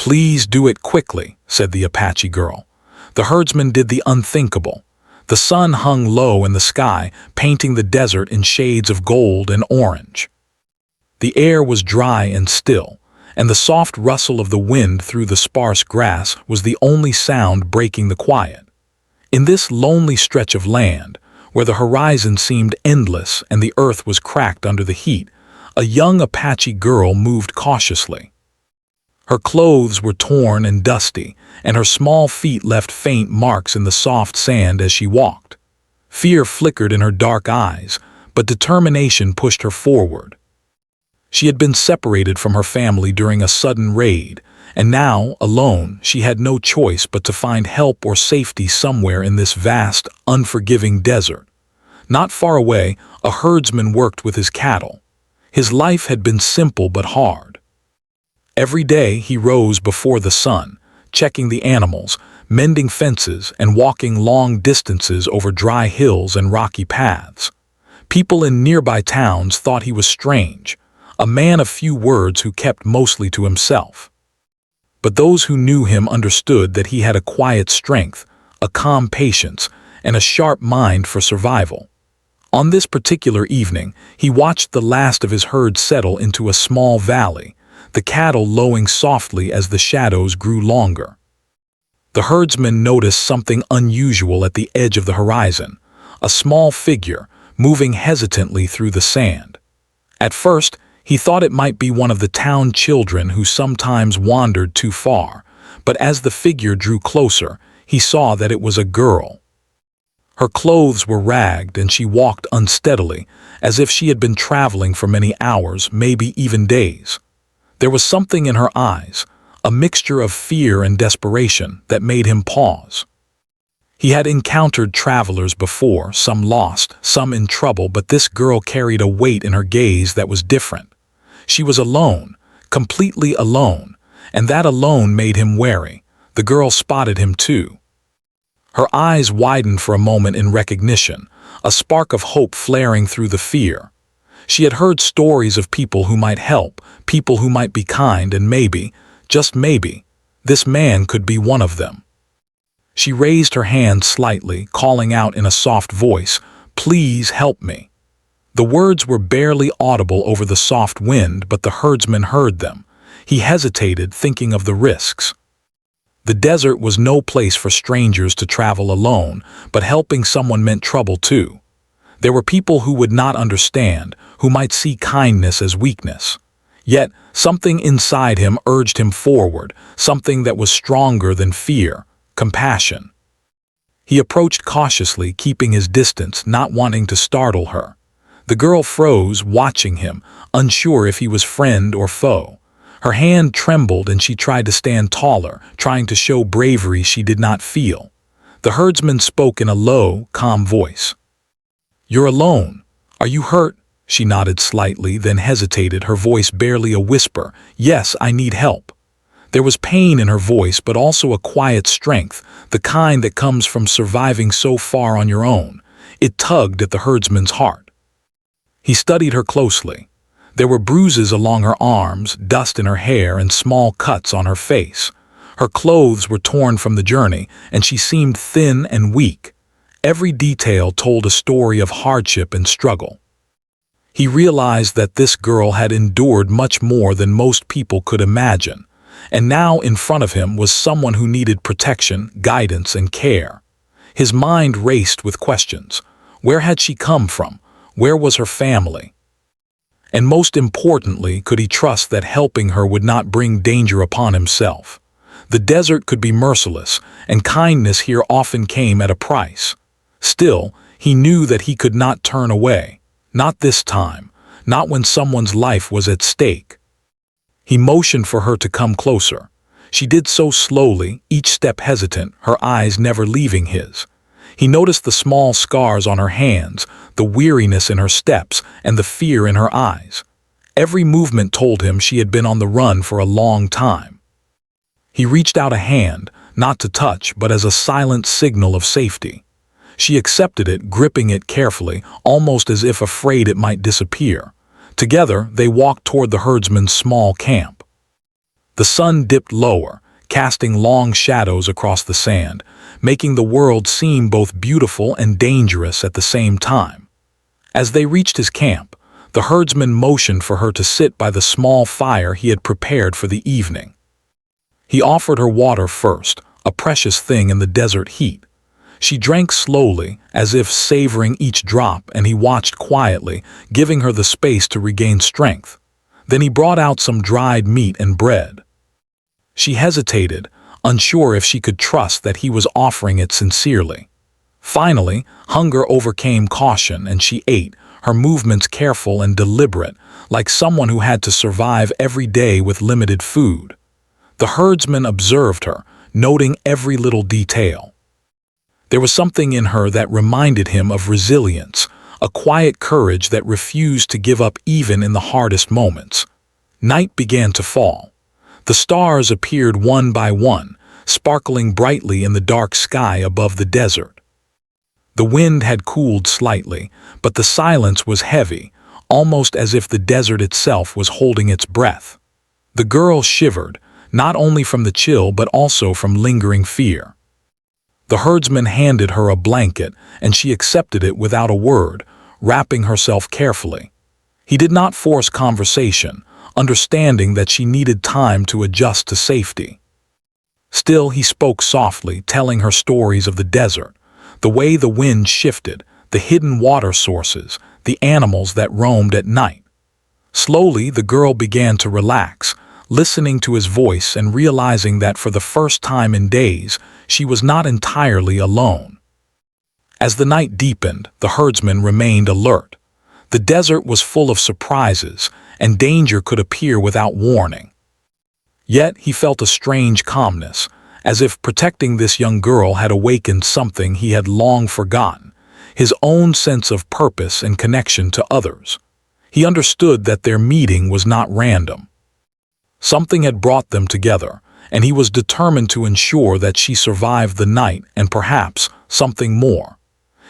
"Please do it quickly," said the Apache girl. The herdsman did the unthinkable. The sun hung low in the sky, painting the desert in shades of gold and orange. The air was dry and still, and the soft rustle of the wind through the sparse grass was the only sound breaking the quiet. In this lonely stretch of land, where the horizon seemed endless and the earth was cracked under the heat, a young Apache girl moved cautiously. Her clothes were torn and dusty, and her small feet left faint marks in the soft sand as she walked. Fear flickered in her dark eyes, but determination pushed her forward. She had been separated from her family during a sudden raid, and now, alone, she had no choice but to find help or safety somewhere in this vast, unforgiving desert. Not far away, a herdsman worked with his cattle. His life had been simple but hard. Every day he rose before the sun, checking the animals, mending fences, and walking long distances over dry hills and rocky paths. People in nearby towns thought he was strange, a man of few words who kept mostly to himself. But those who knew him understood that he had a quiet strength, a calm patience, and a sharp mind for survival. On this particular evening, he watched the last of his herd settle into a small valley, the cattle lowing softly as the shadows grew longer. The herdsman noticed something unusual at the edge of the horizon, a small figure moving hesitantly through the sand. At first, he thought it might be one of the town children who sometimes wandered too far, but as the figure drew closer, he saw that it was a girl. Her clothes were ragged and she walked unsteadily, as if she had been traveling for many hours, maybe even days. There was something in her eyes, a mixture of fear and desperation, that made him pause. He had encountered travelers before, some lost, some in trouble, but this girl carried a weight in her gaze that was different. She was alone, completely alone, and that alone made him wary. The girl spotted him too. Her eyes widened for a moment in recognition, a spark of hope flaring through the fear. She had heard stories of people who might help, people who might be kind, and maybe, just maybe, this man could be one of them. She raised her hand slightly, calling out in a soft voice, "Please help me." The words were barely audible over the soft wind, but the herdsman heard them. He hesitated, thinking of the risks. The desert was no place for strangers to travel alone, but helping someone meant trouble too. There were people who would not understand, who might see kindness as weakness. Yet, something inside him urged him forward, something that was stronger than fear, compassion. He approached cautiously, keeping his distance, not wanting to startle her. The girl froze, watching him, unsure if he was friend or foe. Her hand trembled and she tried to stand taller, trying to show bravery she did not feel. The herdsman spoke in a low, calm voice. "You're alone. Are you hurt?" She nodded slightly, then hesitated, her voice barely a whisper. "Yes, I need help." There was pain in her voice, but also a quiet strength, the kind that comes from surviving so far on your own. It tugged at the herdsman's heart. He studied her closely. There were bruises along her arms, dust in her hair, and small cuts on her face. Her clothes were torn from the journey, and she seemed thin and weak. Every detail told a story of hardship and struggle. He realized that this girl had endured much more than most people could imagine, and now in front of him was someone who needed protection, guidance, and care. His mind raced with questions. Where had she come from? Where was her family? And most importantly, could he trust that helping her would not bring danger upon himself? The desert could be merciless, and kindness here often came at a price. Still, he knew that he could not turn away. Not this time, not when someone's life was at stake. He motioned for her to come closer. She did so slowly, each step hesitant, her eyes never leaving his. He noticed the small scars on her hands, the weariness in her steps, and the fear in her eyes. Every movement told him she had been on the run for a long time. He reached out a hand, not to touch, but as a silent signal of safety. She accepted it, gripping it carefully, almost as if afraid it might disappear. Together, they walked toward the herdsman's small camp. The sun dipped lower, casting long shadows across the sand, making the world seem both beautiful and dangerous at the same time. As they reached his camp, the herdsman motioned for her to sit by the small fire he had prepared for the evening. He offered her water first, a precious thing in the desert heat. She drank slowly, as if savoring each drop, and he watched quietly, giving her the space to regain strength. Then he brought out some dried meat and bread. She hesitated, unsure if she could trust that he was offering it sincerely. Finally, hunger overcame caution and she ate, her movements careful and deliberate, like someone who had to survive every day with limited food. The herdsman observed her, noting every little detail. There was something in her that reminded him of resilience, a quiet courage that refused to give up even in the hardest moments. Night began to fall. The stars appeared one by one, sparkling brightly in the dark sky above the desert. The wind had cooled slightly, but the silence was heavy, almost as if the desert itself was holding its breath. The girl shivered, not only from the chill but also from lingering fear. The herdsman handed her a blanket, and she accepted it without a word, wrapping herself carefully. He did not force conversation, understanding that she needed time to adjust to safety. Still, he spoke softly, telling her stories of the desert, the way the wind shifted, the hidden water sources, the animals that roamed at night. Slowly, the girl began to relax, listening to his voice and realizing that for the first time in days, she was not entirely alone. As the night deepened, the herdsman remained alert. The desert was full of surprises, and danger could appear without warning. Yet he felt a strange calmness, as if protecting this young girl had awakened something he had long forgotten, his own sense of purpose and connection to others. He understood that their meeting was not random. Something had brought them together, and he was determined to ensure that she survived the night and perhaps something more.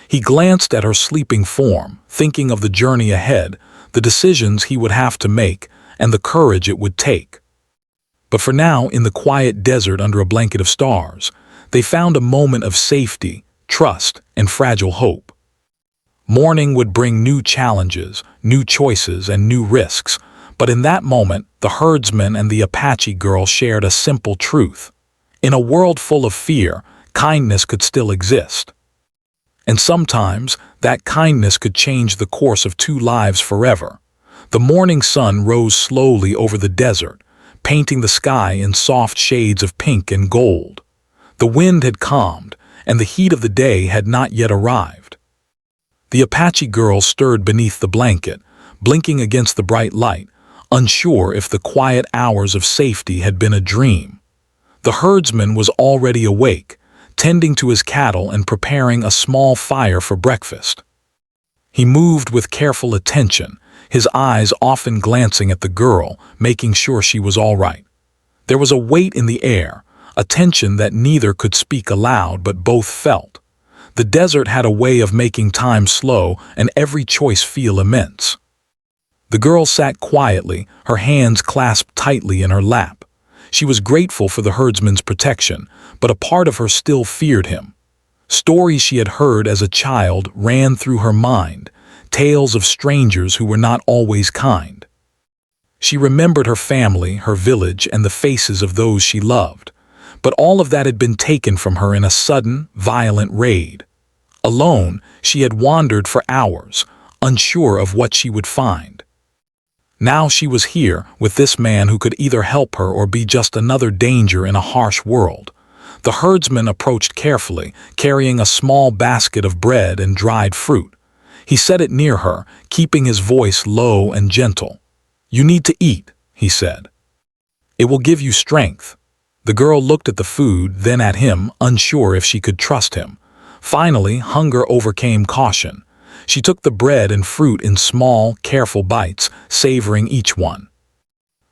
He glanced at her sleeping form, thinking of the journey ahead, the decisions he would have to make, and the courage it would take. But for now, in the quiet desert under a blanket of stars, they found a moment of safety, trust, and fragile hope. Morning would bring new challenges, new choices, and new risks, but in that moment, the herdsman and the Apache girl shared a simple truth. In a world full of fear, kindness could still exist. And sometimes, that kindness could change the course of two lives forever. The morning sun rose slowly over the desert, painting the sky in soft shades of pink and gold. The wind had calmed, and the heat of the day had not yet arrived. The Apache girl stirred beneath the blanket, blinking against the bright light, unsure if the quiet hours of safety had been a dream. The herdsman was already awake, tending to his cattle and preparing a small fire for breakfast. He moved with careful attention, his eyes often glancing at the girl, making sure she was all right. There was a weight in the air, a tension that neither could speak aloud but both felt. The desert had a way of making time slow and every choice feel immense. The girl sat quietly, her hands clasped tightly in her lap. She was grateful for the herdsman's protection, but a part of her still feared him. Stories she had heard as a child ran through her mind, tales of strangers who were not always kind. She remembered her family, her village, and the faces of those she loved, but all of that had been taken from her in a sudden, violent raid. Alone, she had wandered for hours, unsure of what she would find. Now she was here with this man who could either help her or be just another danger in a harsh world. The herdsman approached carefully, carrying a small basket of bread and dried fruit. He set it near her, keeping his voice low and gentle. "You need to eat," he said. "It will give you strength." The girl looked at the food, then at him, unsure if she could trust him. Finally, hunger overcame caution. She took the bread and fruit in small, careful bites, savoring each one.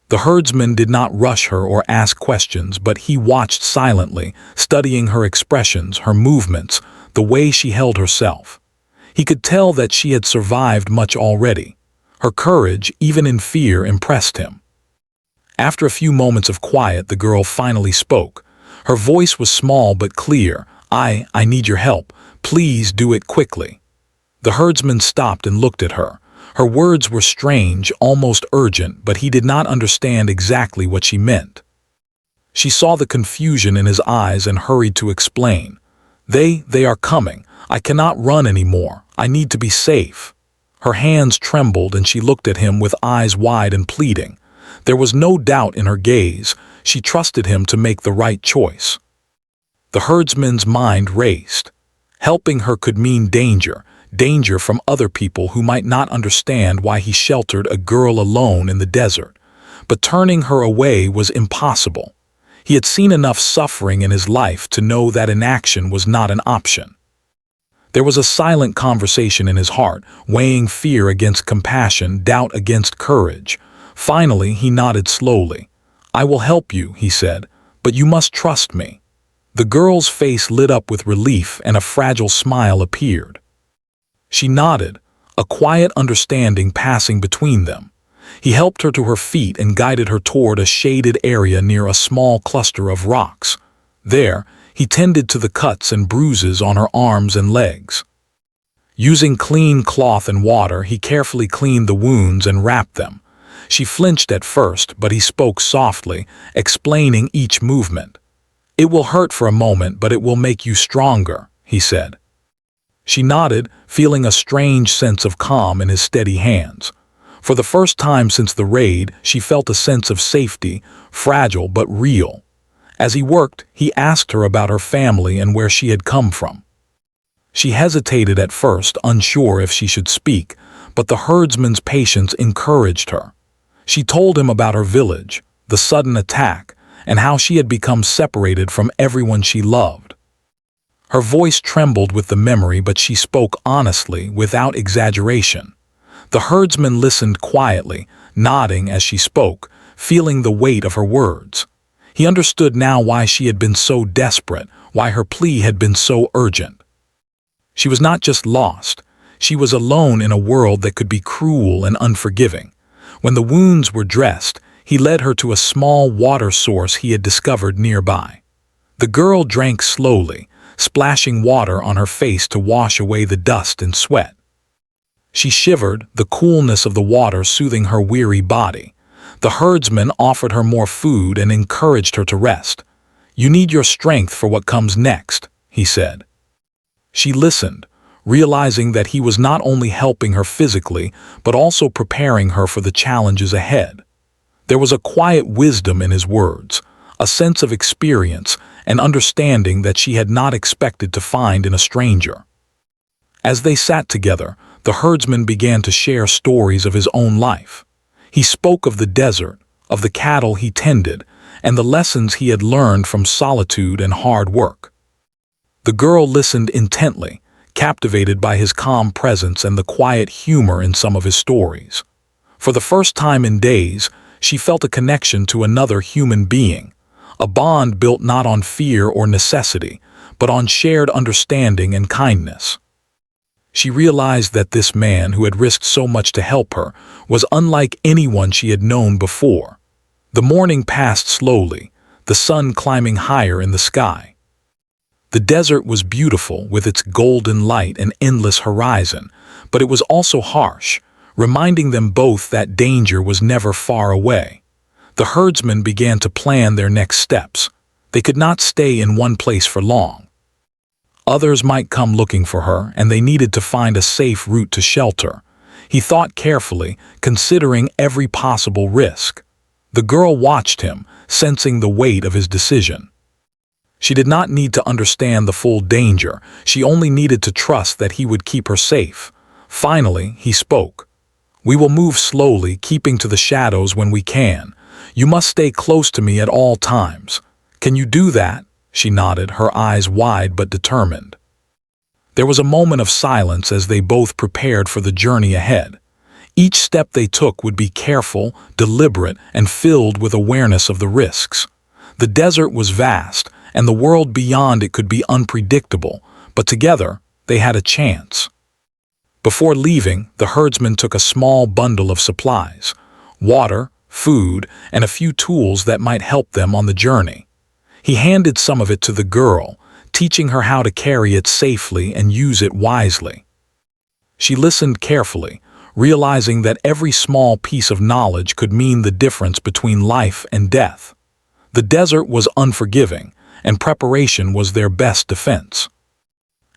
The herdsman did not rush her or ask questions, but he watched silently, studying her expressions, her movements, the way she held herself. He could tell that she had survived much already. Her courage, even in fear, impressed him. After a few moments of quiet, the girl finally spoke. Her voice was small but clear. I need your help. Please do it quickly." The herdsman stopped and looked at her. Her words were strange, almost urgent, but he did not understand exactly what she meant. She saw the confusion in his eyes and hurried to explain. They are coming. I cannot run anymore. I need to be safe." Her hands trembled and she looked at him with eyes wide and pleading. There was no doubt in her gaze. She trusted him to make the right choice. The herdsman's mind raced. Helping her could mean danger, danger from other people who might not understand why he sheltered a girl alone in the desert. But turning her away was impossible. He had seen enough suffering in his life to know that inaction was not an option. There was a silent conversation in his heart, weighing fear against compassion, doubt against courage. Finally, he nodded slowly. "I will help you," he said, "but you must trust me." The girl's face lit up with relief and a fragile smile appeared. She nodded, a quiet understanding passing between them. He helped her to her feet and guided her toward a shaded area near a small cluster of rocks. There, he tended to the cuts and bruises on her arms and legs. Using clean cloth and water, he carefully cleaned the wounds and wrapped them. She flinched at first, but he spoke softly, explaining each movement. "It will hurt for a moment, but it will make you stronger," he said. She nodded, feeling a strange sense of calm in his steady hands. For the first time since the raid, she felt a sense of safety, fragile but real. As he worked, he asked her about her family and where she had come from. She hesitated at first, unsure if she should speak, but the herdsman's patience encouraged her. She told him about her village, the sudden attack, and how she had become separated from everyone she loved. Her voice trembled with the memory, but she spoke honestly, without exaggeration. The herdsman listened quietly, nodding as she spoke, feeling the weight of her words. He understood now why she had been so desperate, why her plea had been so urgent. She was not just lost, she was alone in a world that could be cruel and unforgiving. When the wounds were dressed, he led her to a small water source he had discovered nearby. The girl drank slowly, splashing water on her face to wash away the dust and sweat. She shivered, the coolness of the water soothing her weary body. The herdsman offered her more food and encouraged her to rest. "You need your strength for what comes next," he said. She listened, realizing that he was not only helping her physically, but also preparing her for the challenges ahead. There was a quiet wisdom in his words, a sense of experience and understanding that she had not expected to find in a stranger. As they sat together, the herdsman began to share stories of his own life. He spoke of the desert, of the cattle he tended, and the lessons he had learned from solitude and hard work. The girl listened intently, captivated by his calm presence and the quiet humor in some of his stories. For the first time in days, she felt a connection to another human being, a bond built not on fear or necessity, but on shared understanding and kindness. She realized that this man who had risked so much to help her was unlike anyone she had known before. The morning passed slowly, the sun climbing higher in the sky. The desert was beautiful with its golden light and endless horizon, but it was also harsh, reminding them both that danger was never far away. The herdsmen began to plan their next steps. They could not stay in one place for long. Others might come looking for her, and they needed to find a safe route to shelter. He thought carefully, considering every possible risk. The girl watched him, sensing the weight of his decision. She did not need to understand the full danger, she only needed to trust that he would keep her safe. Finally, he spoke. "We will move slowly, keeping to the shadows when we can. You must stay close to me at all times. Can you do that?" She nodded, her eyes wide but determined. There was a moment of silence as they both prepared for the journey ahead. Each step they took would be careful, deliberate, and filled with awareness of the risks. The desert was vast, and the world beyond it could be unpredictable, but together they had a chance. Before leaving, the herdsman took a small bundle of supplies: water, food, and a few tools that might help them on the journey. He handed some of it to the girl, teaching her how to carry it safely and use it wisely. She listened carefully, realizing that every small piece of knowledge could mean the difference between life and death. The desert was unforgiving, and preparation was their best defense.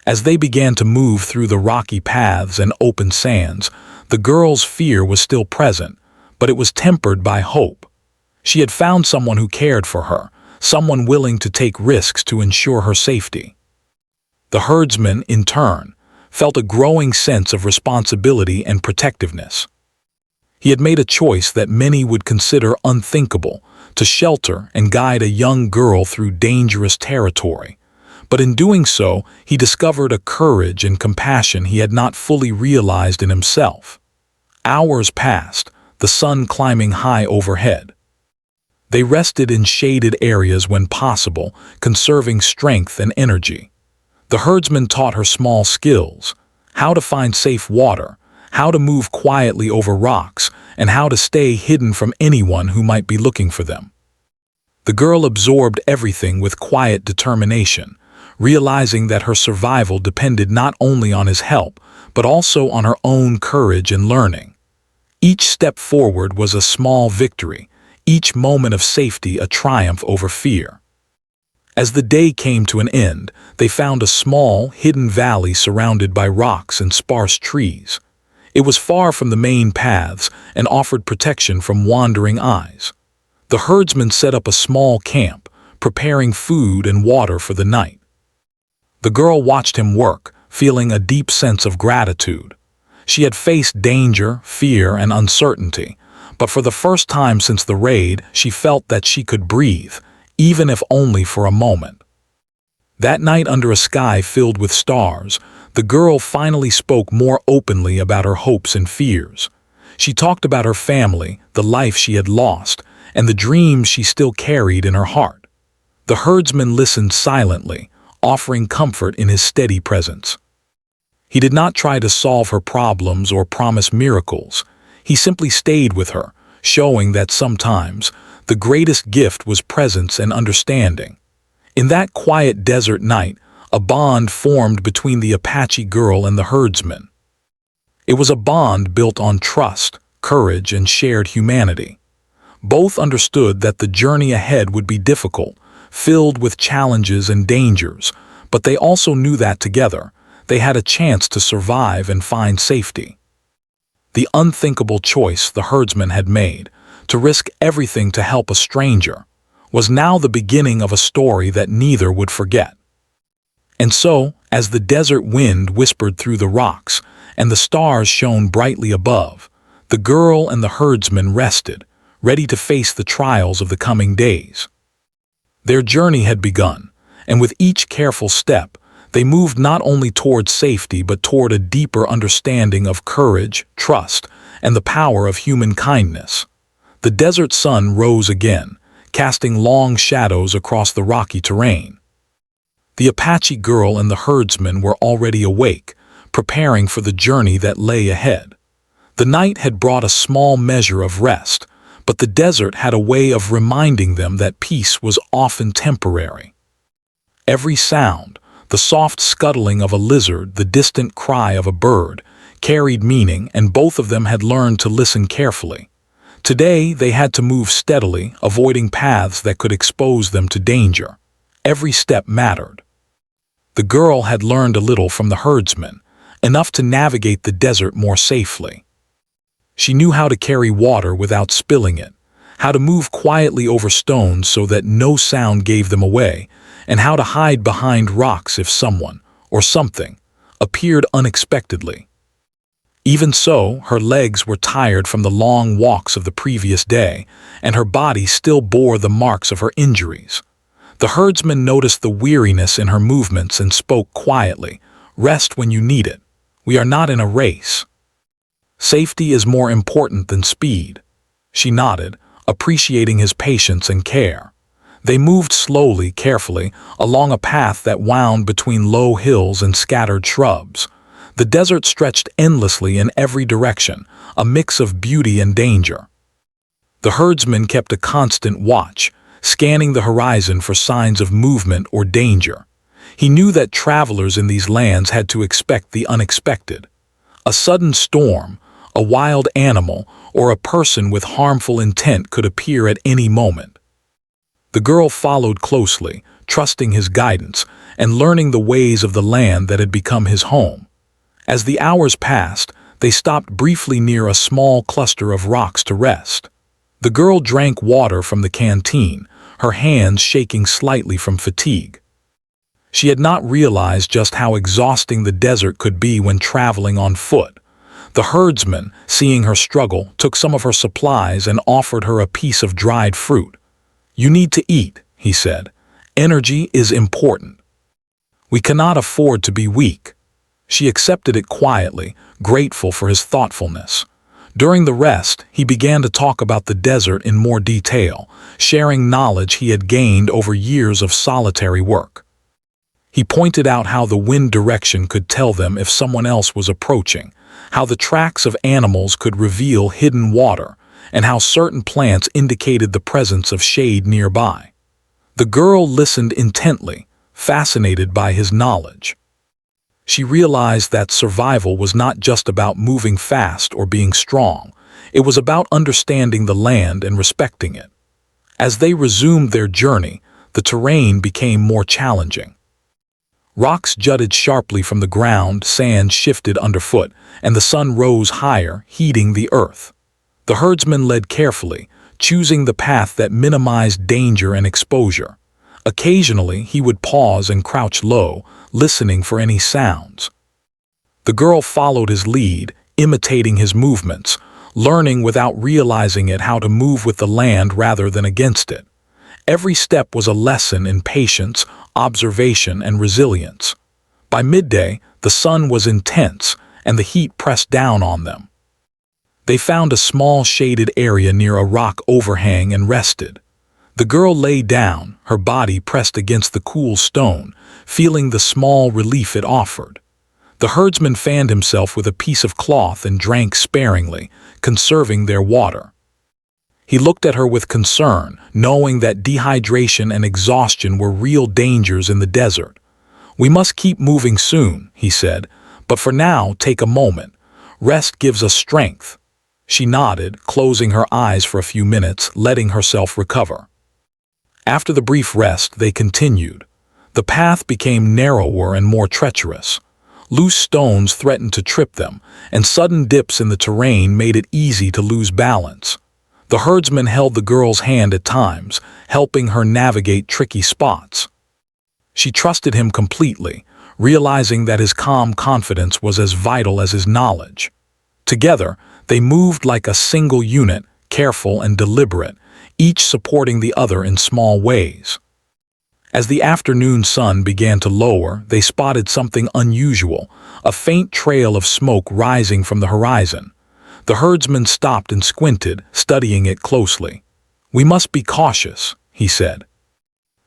As they began to move through the rocky paths and open sands, the girl's fear was still present, but it was tempered by hope. She had found someone who cared for her, someone willing to take risks to ensure her safety. The herdsman, in turn, felt a growing sense of responsibility and protectiveness. He had made a choice that many would consider unthinkable, to shelter and guide a young girl through dangerous territory. But in doing so, he discovered a courage and compassion he had not fully realized in himself. Hours passed, the sun climbing high overhead. They rested in shaded areas when possible, conserving strength and energy. The herdsman taught her small skills: how to find safe water, how to move quietly over rocks, and how to stay hidden from anyone who might be looking for them. The girl absorbed everything with quiet determination, realizing that her survival depended not only on his help, but also on her own courage and learning. Each step forward was a small victory, each moment of safety a triumph over fear. As the day came to an end, they found a small, hidden valley surrounded by rocks and sparse trees. It was far from the main paths and offered protection from wandering eyes. The herdsman set up a small camp, preparing food and water for the night. The girl watched him work, feeling a deep sense of gratitude. She had faced danger, fear, and uncertainty, but for the first time since the raid, she felt that she could breathe, even if only for a moment. That night, under a sky filled with stars, the girl finally spoke more openly about her hopes and fears. She talked about her family, the life she had lost, and the dreams she still carried in her heart. The herdsman listened silently, offering comfort in his steady presence. He did not try to solve her problems or promise miracles. He simply stayed with her, showing that sometimes the greatest gift was presence and understanding. In that quiet desert night, a bond formed between the Apache girl and the herdsman. It was a bond built on trust, courage, and shared humanity. Both understood that the journey ahead would be difficult, filled with challenges and dangers, but they also knew that together, they had a chance to survive and find safety. The unthinkable choice the herdsman had made, to risk everything to help a stranger, was now the beginning of a story that neither would forget. And so, as the desert wind whispered through the rocks and the stars shone brightly above, the girl and the herdsman rested, ready to face the trials of the coming days. Their journey had begun, and with each careful step, they moved not only toward safety but toward a deeper understanding of courage, trust, and the power of human kindness. The desert sun rose again, casting long shadows across the rocky terrain. The Apache girl and the herdsman were already awake, preparing for the journey that lay ahead. The night had brought a small measure of rest, but the desert had a way of reminding them that peace was often temporary. Every sound, the soft scuttling of a lizard, the distant cry of a bird, carried meaning, and both of them had learned to listen carefully. Today, they had to move steadily, avoiding paths that could expose them to danger. Every step mattered. The girl had learned a little from the herdsman, enough to navigate the desert more safely. She knew how to carry water without spilling it, how to move quietly over stones so that no sound gave them away, and how to hide behind rocks if someone, or something, appeared unexpectedly. Even so, her legs were tired from the long walks of the previous day, and her body still bore the marks of her injuries. The herdsman noticed the weariness in her movements and spoke quietly, "Rest when you need it. We are not in a race. Safety is more important than speed." She nodded, appreciating his patience and care. They moved slowly, carefully, along a path that wound between low hills and scattered shrubs. The desert stretched endlessly in every direction, a mix of beauty and danger. The herdsman kept a constant watch, scanning the horizon for signs of movement or danger. He knew that travelers in these lands had to expect the unexpected. A sudden storm, a wild animal, or a person with harmful intent could appear at any moment. The girl followed closely, trusting his guidance and learning the ways of the land that had become his home. As the hours passed, they stopped briefly near a small cluster of rocks to rest. The girl drank water from the canteen, her hands shaking slightly from fatigue. She had not realized just how exhausting the desert could be when traveling on foot. The herdsman, seeing her struggle, took some of her supplies and offered her a piece of dried fruit. "You need to eat," he said. "Energy is important. We cannot afford to be weak." She accepted it quietly, grateful for his thoughtfulness. During the rest, he began to talk about the desert in more detail, sharing knowledge he had gained over years of solitary work. He pointed out how the wind direction could tell them if someone else was approaching, how the tracks of animals could reveal hidden water, and how certain plants indicated the presence of shade nearby. The girl listened intently, fascinated by his knowledge. She realized that survival was not just about moving fast or being strong. It was about understanding the land and respecting it. As they resumed their journey, the terrain became more challenging. Rocks jutted sharply from the ground, sand shifted underfoot, and the sun rose higher, heating the earth. The herdsman led carefully, choosing the path that minimized danger and exposure. Occasionally, he would pause and crouch low, listening for any sounds. The girl followed his lead, imitating his movements, learning without realizing it how to move with the land rather than against it. Every step was a lesson in patience, observation, and resilience. By midday, the sun was intense, and the heat pressed down on them. They found a small shaded area near a rock overhang and rested. The girl lay down, her body pressed against the cool stone, feeling the small relief it offered. The herdsman fanned himself with a piece of cloth and drank sparingly, conserving their water. He looked at her with concern, knowing that dehydration and exhaustion were real dangers in the desert. "We must keep moving soon," he said, "but for now, take a moment. Rest gives us strength." She nodded, closing her eyes for a few minutes, letting herself recover. After the brief rest, they continued. The path became narrower and more treacherous. Loose stones threatened to trip them, and sudden dips in the terrain made it easy to lose balance. The herdsman held the girl's hand at times, helping her navigate tricky spots. She trusted him completely, realizing that his calm confidence was as vital as his knowledge. Together, they moved like a single unit, careful and deliberate, each supporting the other in small ways. As the afternoon sun began to lower, they spotted something unusual, a faint trail of smoke rising from the horizon. The herdsman stopped and squinted, studying it closely. "We must be cautious," he said.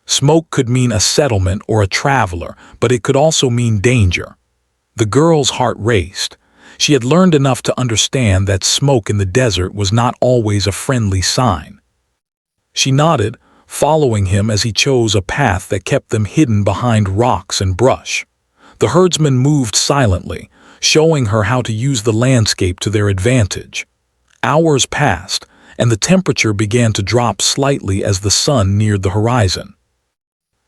Smoke could mean a settlement or a traveler, but it could also mean danger. The girl's heart raced. She had learned enough to understand that smoke in the desert was not always a friendly sign. She nodded, following him as he chose a path that kept them hidden behind rocks and brush. The herdsman moved silently, showing her how to use the landscape to their advantage. Hours passed, and the temperature began to drop slightly as the sun neared the horizon.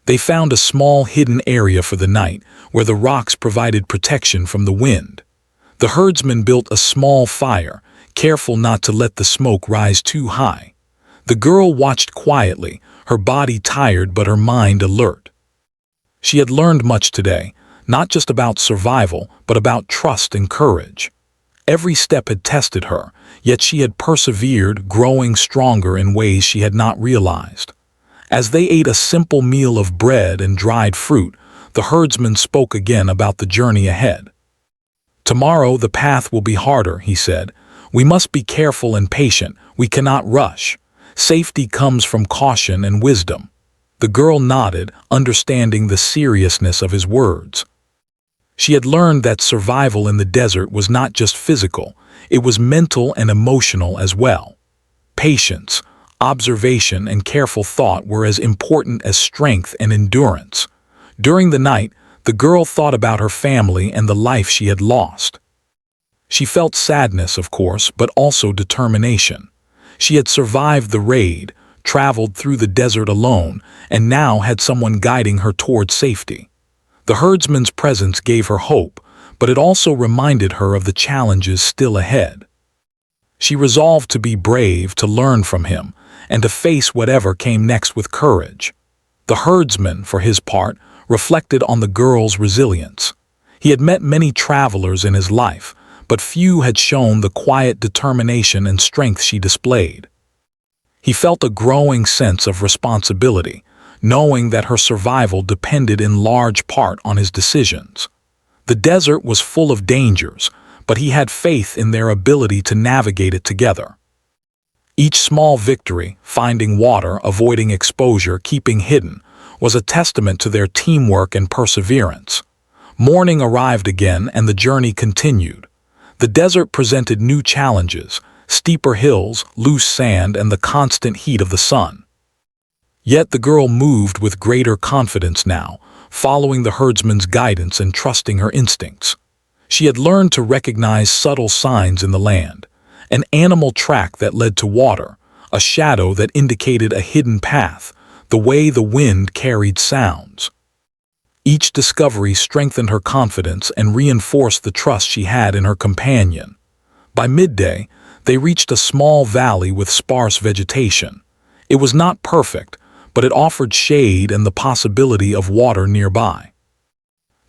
They found a small hidden area for the night, where the rocks provided protection from the wind. The herdsman built a small fire, careful not to let the smoke rise too high. The girl watched quietly, her body tired but her mind alert. She had learned much today, not just about survival, but about trust and courage. Every step had tested her, yet she had persevered, growing stronger in ways she had not realized. As they ate a simple meal of bread and dried fruit, the herdsman spoke again about the journey ahead. "Tomorrow the path will be harder," he said. "We must be careful and patient. We cannot rush. Safety comes from caution and wisdom." The girl nodded, understanding the seriousness of his words. She had learned that survival in the desert was not just physical, it was mental and emotional as well. Patience, observation, and careful thought were as important as strength and endurance. During the night, the girl thought about her family and the life she had lost. She felt sadness, of course, but also determination. She had survived the raid, traveled through the desert alone, and now had someone guiding her toward safety. The herdsman's presence gave her hope, but it also reminded her of the challenges still ahead. She resolved to be brave, to learn from him, and to face whatever came next with courage. The herdsman, for his part, reflected on the girl's resilience. He had met many travelers in his life, but few had shown the quiet determination and strength she displayed. He felt a growing sense of responsibility, knowing that her survival depended in large part on his decisions. The desert was full of dangers, but he had faith in their ability to navigate it together. Each small victory, finding water, avoiding exposure, keeping hidden, was a testament to their teamwork and perseverance. Morning arrived again and the journey continued. The desert presented new challenges: steeper hills, loose sand, and the constant heat of the sun. Yet the girl moved with greater confidence now, following the herdsman's guidance and trusting her instincts. She had learned to recognize subtle signs in the land: an animal track that led to water, a shadow that indicated a hidden path, the way the wind carried sounds. Each discovery strengthened her confidence and reinforced the trust she had in her companion. By midday, they reached a small valley with sparse vegetation. It was not perfect, but it offered shade and the possibility of water nearby.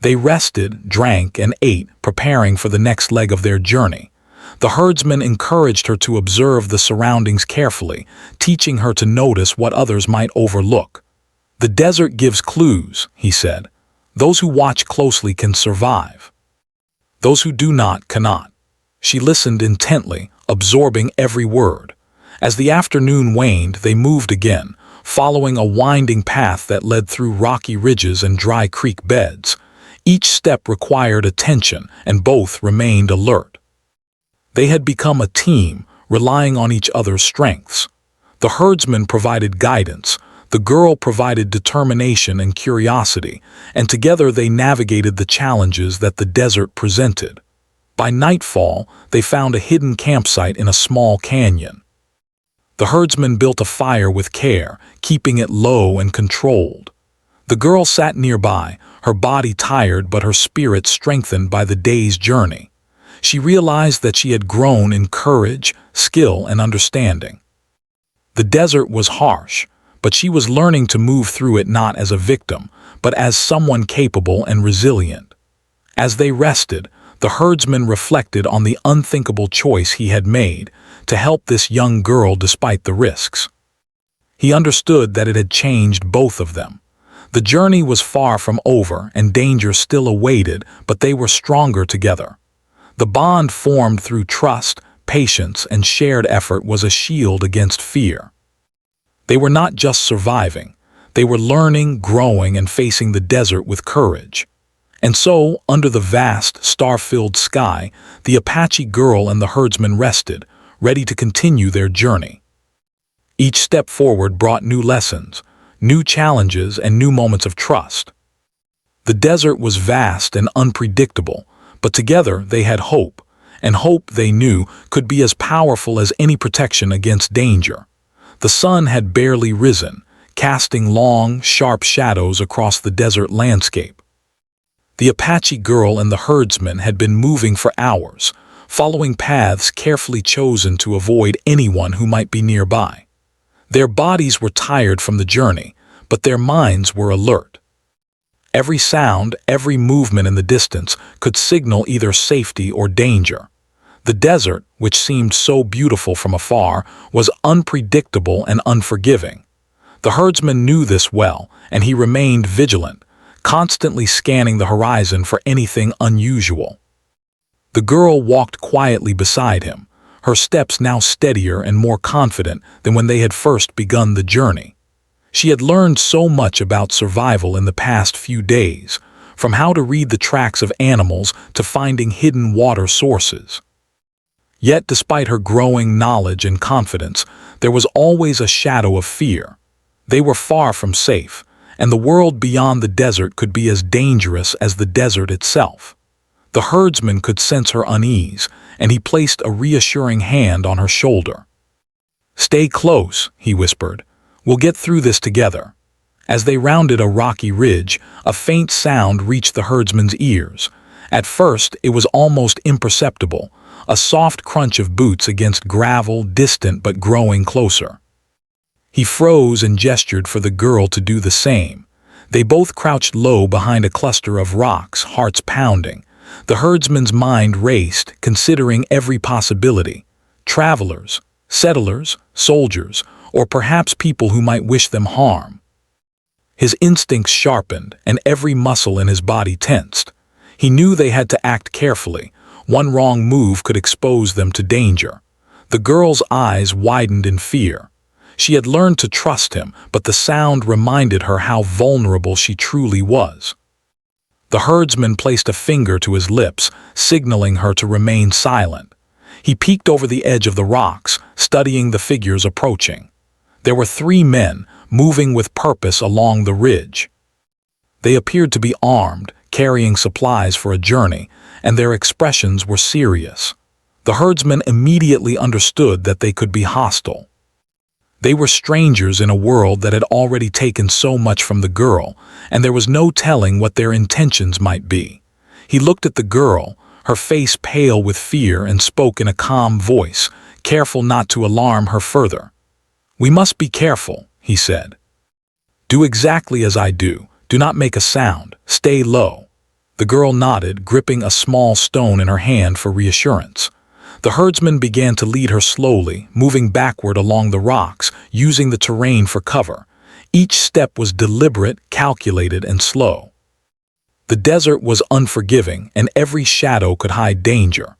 They rested, drank, and ate, preparing for the next leg of their journey. The herdsman encouraged her to observe the surroundings carefully, teaching her to notice what others might overlook. "The desert gives clues," he said. "Those who watch closely can survive. Those who do not cannot." She listened intently, absorbing every word. As the afternoon waned, they moved again, following a winding path that led through rocky ridges and dry creek beds. Each step required attention, and both remained alert. They had become a team, relying on each other's strengths. The herdsman provided guidance, the girl provided determination and curiosity, and together they navigated the challenges that the desert presented. By nightfall, they found a hidden campsite in a small canyon. The herdsman built a fire with care, keeping it low and controlled. The girl sat nearby, her body tired but her spirit strengthened by the day's journey. She realized that she had grown in courage, skill, and understanding. The desert was harsh, but she was learning to move through it not as a victim, but as someone capable and resilient. As they rested, the herdsman reflected on the unthinkable choice he had made to help this young girl despite the risks. He understood that it had changed both of them. The journey was far from over and danger still awaited, but they were stronger together. The bond formed through trust, patience, and shared effort was a shield against fear. They were not just surviving, they were learning, growing, and facing the desert with courage. And so, under the vast, star-filled sky, the Apache girl and the herdsman rested, ready to continue their journey. Each step forward brought new lessons, new challenges, and new moments of trust. The desert was vast and unpredictable, but together they had hope, and hope, they knew, could be as powerful as any protection against danger. The sun had barely risen, casting long, sharp shadows across the desert landscape. The Apache girl and the herdsman had been moving for hours, following paths carefully chosen to avoid anyone who might be nearby. Their bodies were tired from the journey, but their minds were alert. Every sound, every movement in the distance could signal either safety or danger. The desert, which seemed so beautiful from afar, was unpredictable and unforgiving. The herdsman knew this well, and he remained vigilant, constantly scanning the horizon for anything unusual. The girl walked quietly beside him, her steps now steadier and more confident than when they had first begun the journey. She had learned so much about survival in the past few days, from how to read the tracks of animals to finding hidden water sources. Yet, despite her growing knowledge and confidence, there was always a shadow of fear. They were far from safe, and the world beyond the desert could be as dangerous as the desert itself. The herdsman could sense her unease, and he placed a reassuring hand on her shoulder. "Stay close," he whispered. "We'll get through this together." As they rounded a rocky ridge, a faint sound reached the herdsman's ears. At first, it was almost imperceptible, a soft crunch of boots against gravel, distant but growing closer. He froze and gestured for the girl to do the same. They both crouched low behind a cluster of rocks, hearts pounding. The herdsman's mind raced, considering every possibility. Travelers, settlers, soldiers, or perhaps people who might wish them harm. His instincts sharpened, and every muscle in his body tensed. He knew they had to act carefully. One wrong move could expose them to danger. The girl's eyes widened in fear. She had learned to trust him, but the sound reminded her how vulnerable she truly was. The herdsman placed a finger to his lips, signaling her to remain silent. He peeked over the edge of the rocks, studying the figures approaching. There were 3 men, moving with purpose along the ridge. They appeared to be armed, carrying supplies for a journey, and their expressions were serious. The herdsman immediately understood that they could be hostile. They were strangers in a world that had already taken so much from the girl, and there was no telling what their intentions might be. He looked at the girl, her face pale with fear, and spoke in a calm voice, careful not to alarm her further. "We must be careful," he said. "Do exactly as I do. Do not make a sound. Stay low." The girl nodded, gripping a small stone in her hand for reassurance. The herdsman began to lead her slowly, moving backward along the rocks, using the terrain for cover. Each step was deliberate, calculated, and slow. The desert was unforgiving, and every shadow could hide danger.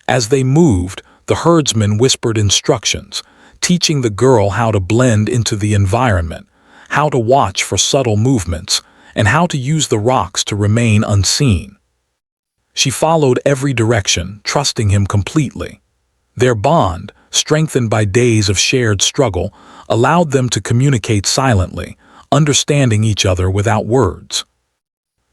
As they moved, the herdsman whispered instructions, teaching the girl how to blend into the environment, how to watch for subtle movements, and how to use the rocks to remain unseen. She followed every direction, trusting him completely. Their bond, strengthened by days of shared struggle, allowed them to communicate silently, understanding each other without words.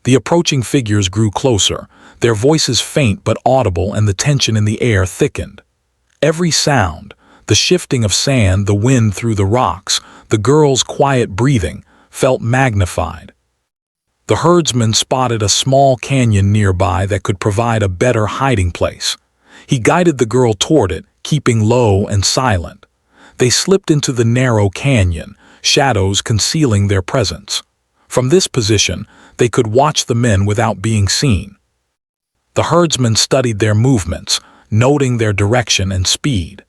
The approaching figures grew closer, their voices faint but audible, and the tension in the air thickened. Every sound, the shifting of sand, the wind through the rocks, the girl's quiet breathing, felt magnified. The herdsman spotted a small canyon nearby that could provide a better hiding place. He guided the girl toward it, keeping low and silent. They slipped into the narrow canyon, shadows concealing their presence. From this position, they could watch the men without being seen. The herdsman studied their movements, noting their direction and speed.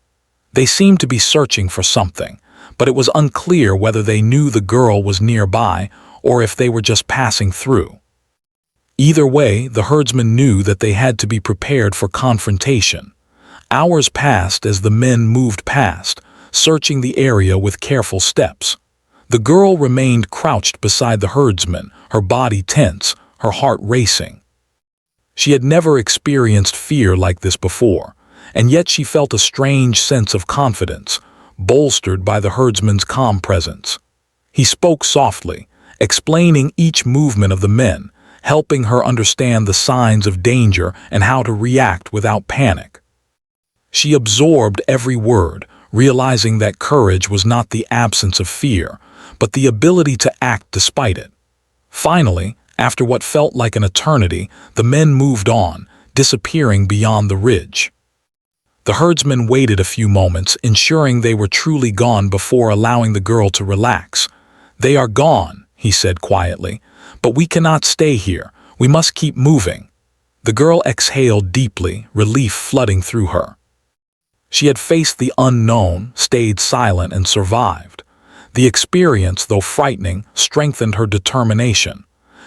They seemed to be searching for something, but it was unclear whether they knew the girl was nearby or if they were just passing through. Either way, the herdsman knew that they had to be prepared for confrontation. Hours passed as the men moved past, searching the area with careful steps. The girl remained crouched beside the herdsman, her body tense, her heart racing. She had never experienced fear like this before, and yet she felt a strange sense of confidence, bolstered by the herdsman's calm presence. He spoke softly, explaining each movement of the men, helping her understand the signs of danger and how to react without panic. She absorbed every word, realizing that courage was not the absence of fear, but the ability to act despite it. Finally, after what felt like an eternity, the men moved on, disappearing beyond the ridge. The herdsman waited a few moments, ensuring they were truly gone before allowing the girl to relax. "They are gone," he said quietly, "but we cannot stay here. We must keep moving." The girl exhaled deeply, relief flooding through her. She had faced the unknown, stayed silent, and survived. The experience, though frightening, strengthened her determination.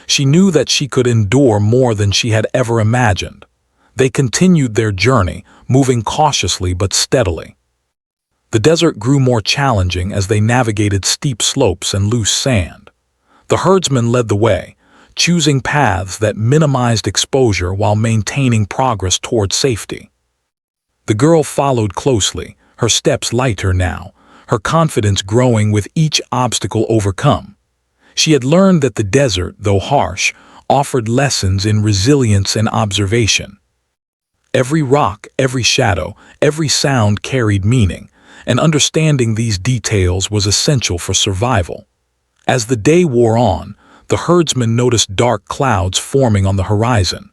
She knew that she could endure more than she had ever imagined. They continued their journey, moving cautiously but steadily. The desert grew more challenging as they navigated steep slopes and loose sand. The herdsman led the way, choosing paths that minimized exposure while maintaining progress toward safety. The girl followed closely, her steps lighter now, her confidence growing with each obstacle overcome. She had learned that the desert, though harsh, offered lessons in resilience and observation. Every rock, every shadow, every sound carried meaning, and understanding these details was essential for survival. As the day wore on, the herdsman noticed dark clouds forming on the horizon.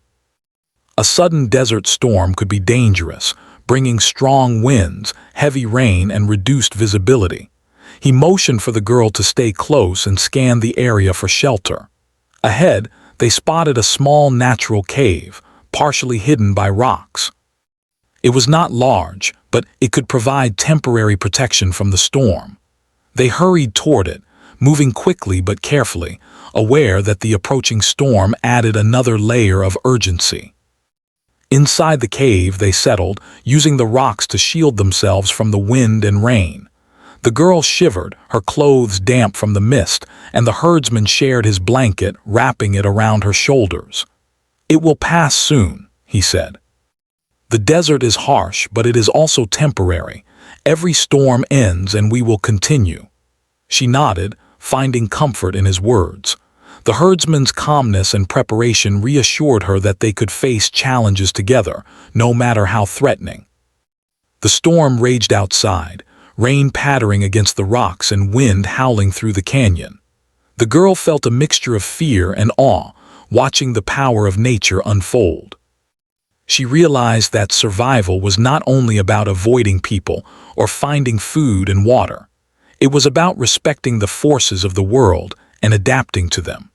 A sudden desert storm could be dangerous, bringing strong winds, heavy rain, and reduced visibility. He motioned for the girl to stay close and scan the area for shelter. Ahead, they spotted a small natural cave, partially hidden by rocks. It was not large, but it could provide temporary protection from the storm. They hurried toward it, moving quickly but carefully, aware that the approaching storm added another layer of urgency. Inside the cave they settled, using the rocks to shield themselves from the wind and rain. The girl shivered, her clothes damp from the mist, and the herdsman shared his blanket, wrapping it around her shoulders. "It will pass soon," he said. "The desert is harsh, but it is also temporary. Every storm ends and we will continue." She nodded, finding comfort in his words. The herdsman's calmness and preparation reassured her that they could face challenges together, no matter how threatening. The storm raged outside, rain pattering against the rocks and wind howling through the canyon. The girl felt a mixture of fear and awe, watching the power of nature unfold. She realized that survival was not only about avoiding people or finding food and water. It was about respecting the forces of the world and adapting to them.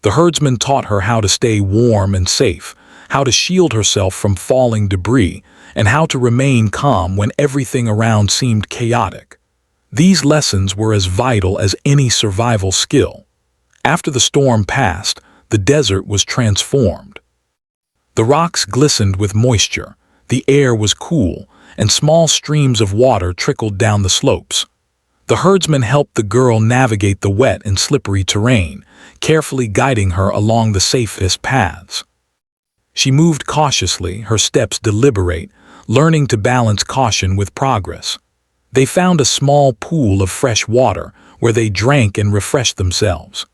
The herdsman taught her how to stay warm and safe, how to shield herself from falling debris, and how to remain calm when everything around seemed chaotic. These lessons were as vital as any survival skill. After the storm passed, the desert was transformed. The rocks glistened with moisture, the air was cool, and small streams of water trickled down the slopes. The herdsman helped the girl navigate the wet and slippery terrain, carefully guiding her along the safest paths. She moved cautiously, her steps deliberate, learning to balance caution with progress. They found a small pool of fresh water where they drank and refreshed themselves.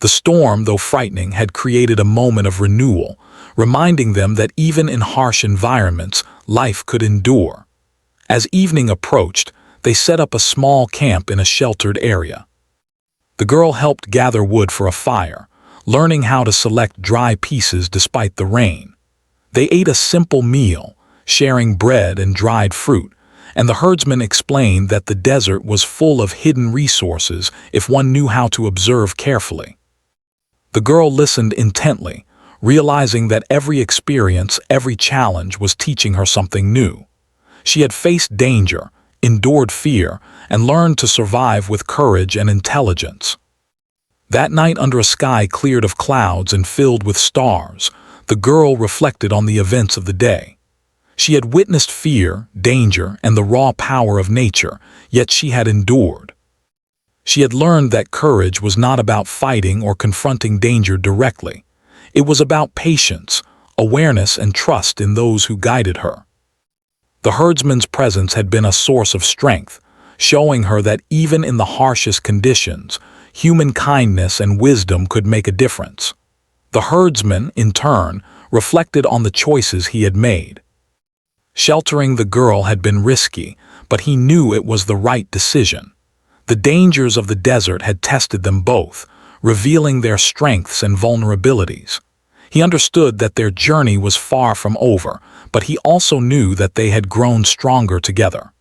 The storm, though frightening, had created a moment of renewal, reminding them that even in harsh environments, life could endure. As evening approached, they set up a small camp in a sheltered area. The girl helped gather wood for a fire, learning how to select dry pieces despite the rain. They ate a simple meal, sharing bread and dried fruit, and the herdsman explained that the desert was full of hidden resources if one knew how to observe carefully. The girl listened intently, realizing that every experience, every challenge was teaching her something new. She had faced danger, endured fear, and learned to survive with courage and intelligence. That night, under a sky cleared of clouds and filled with stars, the girl reflected on the events of the day. She had witnessed fear, danger, and the raw power of nature, yet she had endured. She had learned that courage was not about fighting or confronting danger directly. It was about patience, awareness, and trust in those who guided her. The herdsman's presence had been a source of strength, showing her that even in the harshest conditions, human kindness and wisdom could make a difference. The herdsman, in turn, reflected on the choices he had made. Sheltering the girl had been risky, but he knew it was the right decision. The dangers of the desert had tested them both, revealing their strengths and vulnerabilities. He understood that their journey was far from over, but he also knew that they had grown stronger together.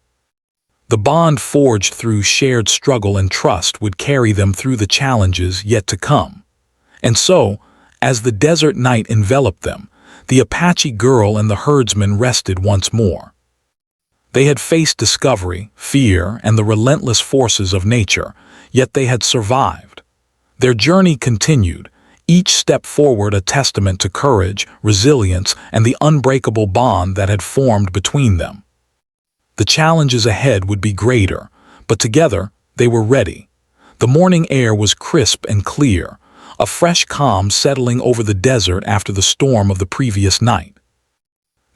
The bond forged through shared struggle and trust would carry them through the challenges yet to come. And so, as the desert night enveloped them, the Apache girl and the herdsman rested once more. They had faced discovery, fear, and the relentless forces of nature, yet they had survived. Their journey continued, each step forward a testament to courage, resilience, and the unbreakable bond that had formed between them. The challenges ahead would be greater, but together they were ready. The morning air was crisp and clear, a fresh calm settling over the desert after the storm of the previous night.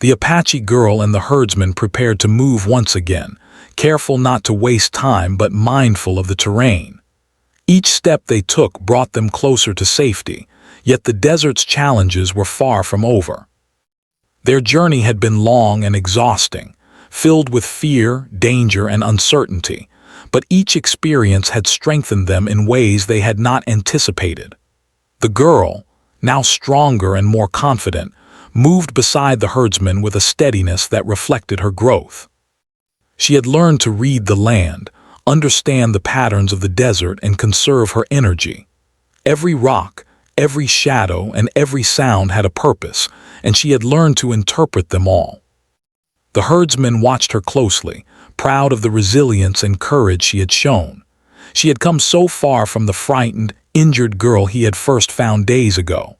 The Apache girl and the herdsman prepared to move once again, careful not to waste time but mindful of the terrain. Each step they took brought them closer to safety, yet the desert's challenges were far from over. Their journey had been long and exhausting, filled with fear, danger, and uncertainty, but each experience had strengthened them in ways they had not anticipated. The girl, now stronger and more confident, moved beside the herdsman with a steadiness that reflected her growth. She had learned to read the land, understand the patterns of the desert, and conserve her energy. Every rock, every shadow, and every sound had a purpose, and she had learned to interpret them all. The herdsman watched her closely, proud of the resilience and courage she had shown. She had come so far from the frightened, injured girl he had first found days ago.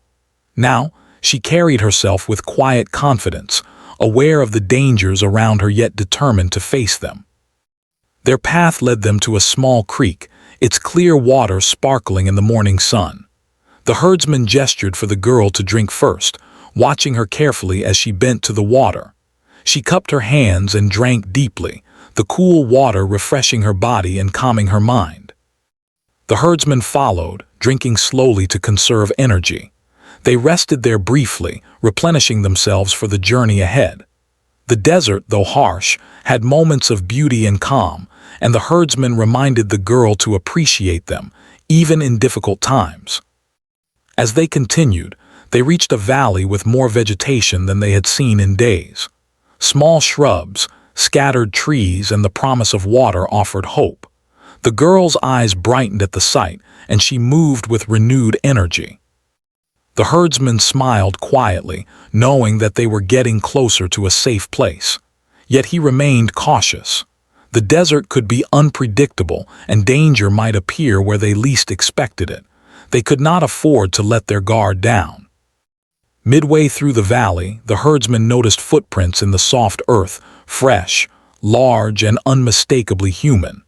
Now, she carried herself with quiet confidence, aware of the dangers around her yet determined to face them. Their path led them to a small creek, its clear water sparkling in the morning sun. The herdsman gestured for the girl to drink first, watching her carefully as she bent to the water. She cupped her hands and drank deeply, the cool water refreshing her body and calming her mind. The herdsman followed, drinking slowly to conserve energy. They rested there briefly, replenishing themselves for the journey ahead. The desert, though harsh, had moments of beauty and calm, and the herdsman reminded the girl to appreciate them, even in difficult times. As they continued, they reached a valley with more vegetation than they had seen in days. Small shrubs, scattered trees, and the promise of water offered hope. The girl's eyes brightened at the sight, and she moved with renewed energy. The herdsman smiled quietly, knowing that they were getting closer to a safe place. Yet he remained cautious. The desert could be unpredictable, and danger might appear where they least expected it. They could not afford to let their guard down. Midway through the valley, the herdsman noticed footprints in the soft earth, fresh, large, and unmistakably human.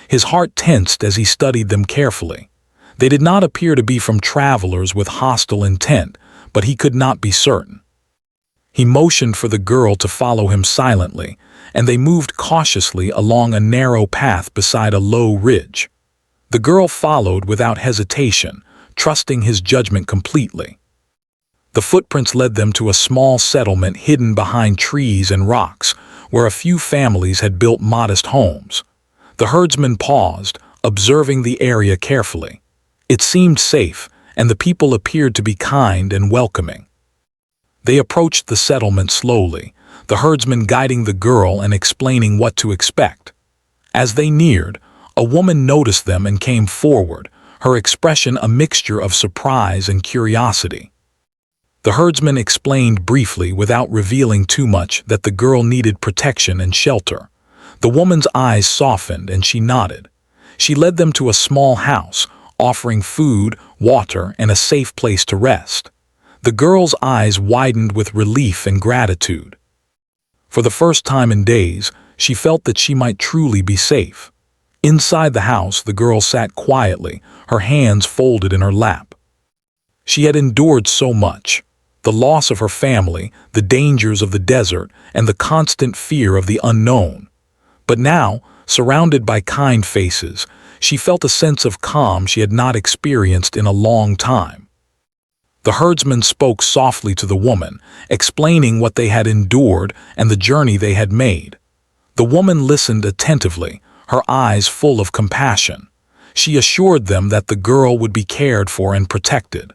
His heart tensed as he studied them carefully. They did not appear to be from travelers with hostile intent, but he could not be certain. He motioned for the girl to follow him silently, and they moved cautiously along a narrow path beside a low ridge. The girl followed without hesitation, trusting his judgment completely. The footprints led them to a small settlement hidden behind trees and rocks, where a few families had built modest homes. The herdsman paused, observing the area carefully. It seemed safe, and the people appeared to be kind and welcoming. They approached the settlement slowly, the herdsman guiding the girl and explaining what to expect. As they neared, a woman noticed them and came forward, her expression a mixture of surprise and curiosity. The herdsman explained briefly, without revealing too much, that the girl needed protection and shelter. The woman's eyes softened and she nodded. She led them to a small house, offering food, water, and a safe place to rest. The girl's eyes widened with relief and gratitude. For the first time in days, she felt that she might truly be safe. Inside the house, the girl sat quietly, her hands folded in her lap. She had endured so much: the loss of her family, the dangers of the desert, and the constant fear of the unknown. But now, surrounded by kind faces, she felt a sense of calm she had not experienced in a long time. The herdsman spoke softly to the woman, explaining what they had endured and the journey they had made. The woman listened attentively, her eyes full of compassion. She assured them that the girl would be cared for and protected.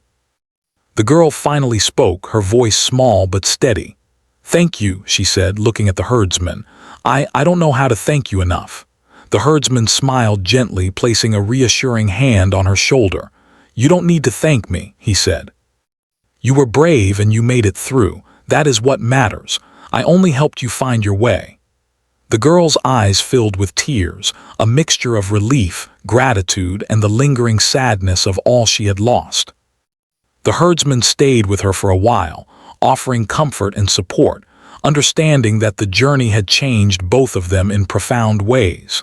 The girl finally spoke, her voice small but steady. "Thank you," she said, looking at the herdsman. I don't know how to thank you enough." The herdsman smiled gently, placing a reassuring hand on her shoulder. "You don't need to thank me," he said. "You were brave and you made it through. That is what matters. I only helped you find your way." The girl's eyes filled with tears, a mixture of relief, gratitude, and the lingering sadness of all she had lost. The herdsman stayed with her for a while, offering comfort and support, understanding that the journey had changed both of them in profound ways.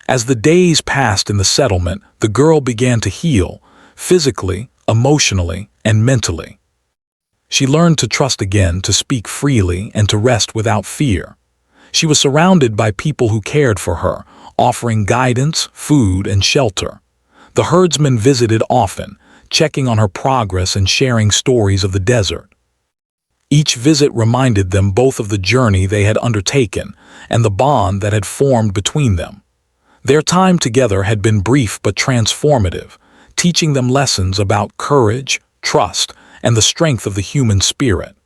As the days passed in the settlement, the girl began to heal, physically, emotionally, and mentally. She learned to trust again, to speak freely, and to rest without fear. She was surrounded by people who cared for her, offering guidance, food, and shelter. The herdsman visited often, checking on her progress and sharing stories of the desert. Each visit reminded them both of the journey they had undertaken and the bond that had formed between them. Their time together had been brief but transformative, teaching them lessons about courage, trust, and the strength of the human spirit.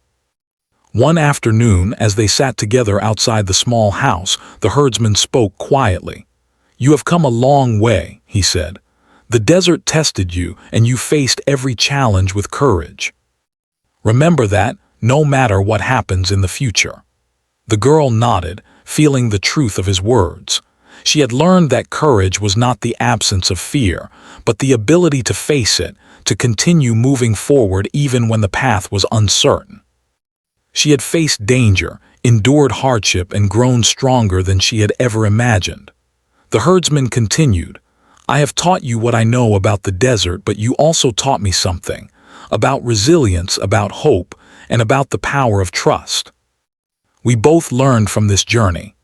One afternoon, as they sat together outside the small house, the herdsman spoke quietly. "You have come a long way," he said. "The desert tested you, and you faced every challenge with courage. Remember that, no matter what happens in the future." The girl nodded, feeling the truth of his words. She had learned that courage was not the absence of fear, but the ability to face it, to continue moving forward even when the path was uncertain. She had faced danger, endured hardship, and grown stronger than she had ever imagined. The herdsman continued, "I have taught you what I know about the desert, but you also taught me something, about resilience, about hope, and about the power of trust. We both learned from this journey."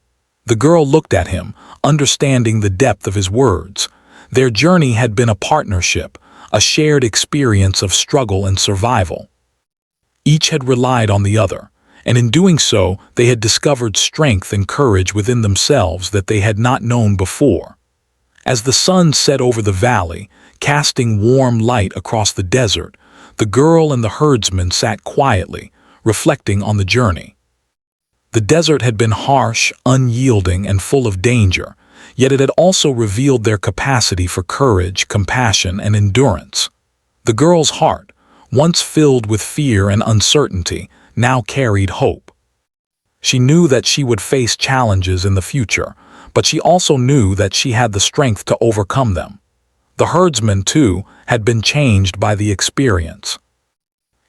The girl looked at him, understanding the depth of his words. Their journey had been a partnership, a shared experience of struggle and survival. Each had relied on the other, and in doing so, they had discovered strength and courage within themselves that they had not known before. As the sun set over the valley, casting warm light across the desert, the girl and the herdsman sat quietly, reflecting on the journey. The desert had been harsh, unyielding, and full of danger, yet it had also revealed their capacity for courage, compassion, and endurance. The girl's heart, once filled with fear and uncertainty, now carried hope. She knew that she would face challenges in the future, but she also knew that she had the strength to overcome them. The herdsman, too, had been changed by the experience.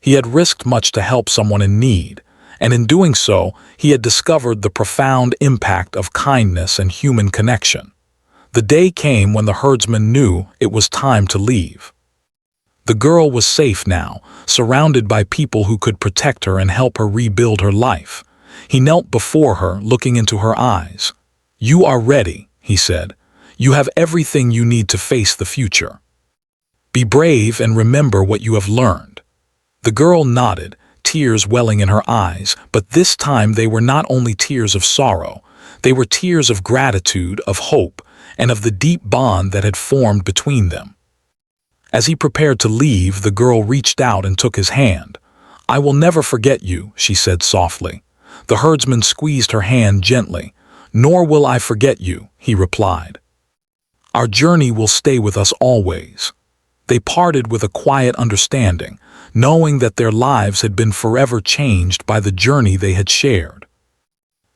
He had risked much to help someone in need, and in doing so, he had discovered the profound impact of kindness and human connection. The day came when the herdsman knew it was time to leave. The girl was safe now, surrounded by people who could protect her and help her rebuild her life. He knelt before her, looking into her eyes. "You are ready," he said. "You have everything you need to face the future. Be brave and remember what you have learned." The girl nodded, tears welling in her eyes, but this time they were not only tears of sorrow, they were tears of gratitude, of hope, and of the deep bond that had formed between them. As he prepared to leave, the girl reached out and took his hand. "I will never forget you," she said softly. The herdsman squeezed her hand gently. "Nor will I forget you," he replied. "Our journey will stay with us always." They parted with a quiet understanding, knowing that their lives had been forever changed by the journey they had shared.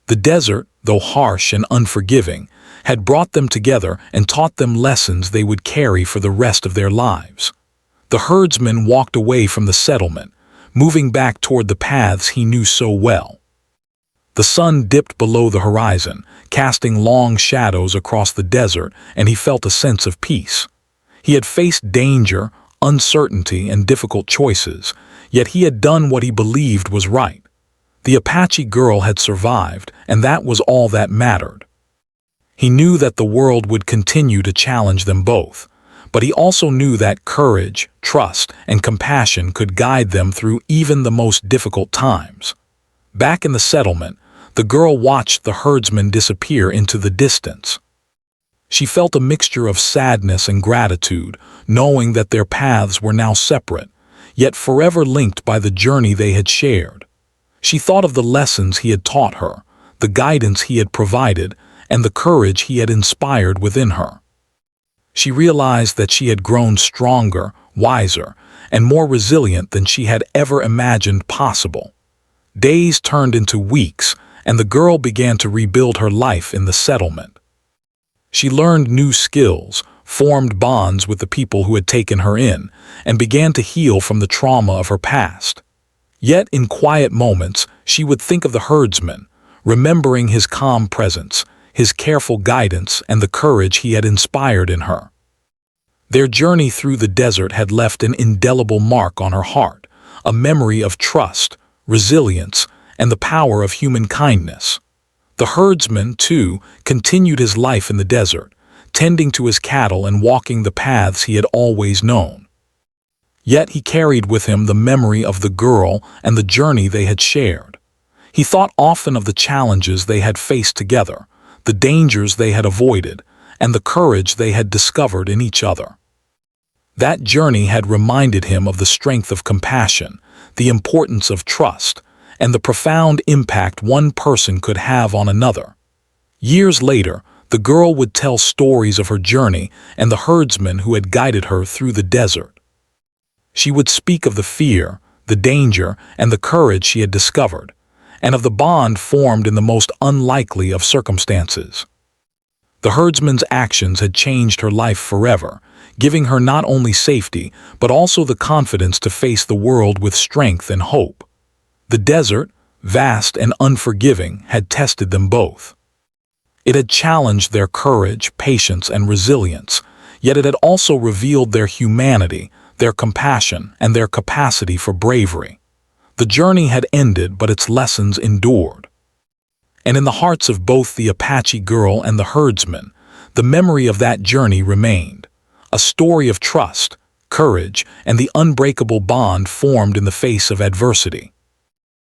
The desert, though harsh and unforgiving, had brought them together and taught them lessons they would carry for the rest of their lives. The herdsman walked away from the settlement, moving back toward the paths he knew so well. The sun dipped below the horizon, casting long shadows across the desert, and he felt a sense of peace. He had faced danger, uncertainty, and difficult choices, yet he had done what he believed was right. The Apache girl had survived, and that was all that mattered. He knew that the world would continue to challenge them both, but he also knew that courage, trust, and compassion could guide them through even the most difficult times. Back in the settlement, the girl watched the herdsman disappear into the distance. She felt a mixture of sadness and gratitude, knowing that their paths were now separate, yet forever linked by the journey they had shared. She thought of the lessons he had taught her, the guidance he had provided, and the courage he had inspired within her. She realized that she had grown stronger, wiser, and more resilient than she had ever imagined possible. Days turned into weeks, and the girl began to rebuild her life in the settlement. She learned new skills, formed bonds with the people who had taken her in, and began to heal from the trauma of her past. Yet in quiet moments, she would think of the herdsman, remembering his calm presence, his careful guidance, and the courage he had inspired in her. Their journey through the desert had left an indelible mark on her heart, a memory of trust, resilience, and the power of human kindness. The herdsman, too, continued his life in the desert, tending to his cattle and walking the paths he had always known. Yet he carried with him the memory of the girl and the journey they had shared. He thought often of the challenges they had faced together, the dangers they had avoided, and the courage they had discovered in each other. That journey had reminded him of the strength of compassion, the importance of trust, and the profound impact one person could have on another. Years later, the girl would tell stories of her journey and the herdsman who had guided her through the desert. She would speak of the fear, the danger, and the courage she had discovered, and of the bond formed in the most unlikely of circumstances. The herdsman's actions had changed her life forever, giving her not only safety, but also the confidence to face the world with strength and hope. The desert, vast and unforgiving, had tested them both. It had challenged their courage, patience, and resilience, yet it had also revealed their humanity, their compassion, and their capacity for bravery. The journey had ended, but its lessons endured. And in the hearts of both the Apache girl and the herdsman, the memory of that journey remained, a story of trust, courage, and the unbreakable bond formed in the face of adversity.